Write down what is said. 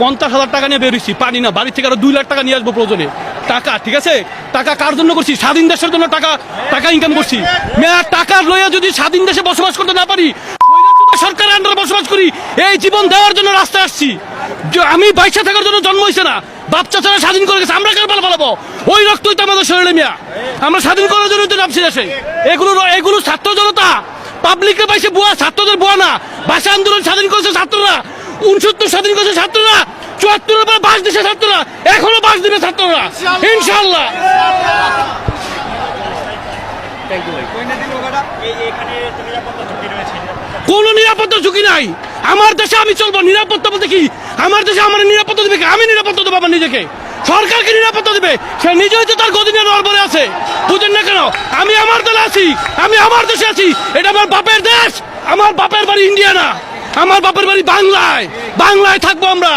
50,000 টাকা নিয়ে বেরিয়েছি, পানি না, বাড়ি থেকে আরো 2 লাখ টাকা নিয়ে আসবো প্রয়োজনে। টাকা, ঠিক আছে, টাকা কার জন্য করছি? স্বাধীন দেশের জন্য টাকা ইনকাম করছি। মেয়া টাকা লইয়া যদি স্বাধীন দেশে বসবাস করতে না পারি, সরকারের আন্ডারে বসবাস করি, এই জীবন দেওয়ার জন্য রাস্তায় আসছি। আমি বাইচা থাকার জন্য জন্ম হয়েছে না, বাপ চাচারা স্বাধীন করে গেছে, আমরা কেন পালাবো? ওই রক্তই তো আমাদের শরীরে মিয়া, আমরা স্বাধীন করার জন্য তো নামছি দেশে। এগুলো ছাত্র জনতা পাবলিকে পাইছে বুয়া, ছাত্রদের বুয়া না। ভাষা আন্দোলন স্বাধীন করেছে ছাত্ররা, 69 স্বাধীন করেছে ছাত্ররা, 74 পরে বাস দিছে ছাত্ররা, এখনো বাস দিবে ছাত্ররা ইনশাআল্লাহ। কোন নিরাপত্তা ঝুঁকি নাই আমার দেশে, আমি চলবো। নিরাপত্তা বলতে কি? আমার দেশে আমার নিরাপত্তা দেবে কি? আমি নিরাপত্তা দেবো আমার নিজেকে, সরকারকে নিরাপত্তা দেবে। সে নিজেই তো তার গদিনে নড়বড়ে আছে, বুঝেন না কেন? আমি আমার দলে আছি, আমি আমার দেশে আছি, এটা আমার বাপের দেশ। আমার বাপের বাড়ি ইন্ডিয়া না, আমার বাপের বাড়ি বাংলায়, বাংলায় থাকবো আমরা।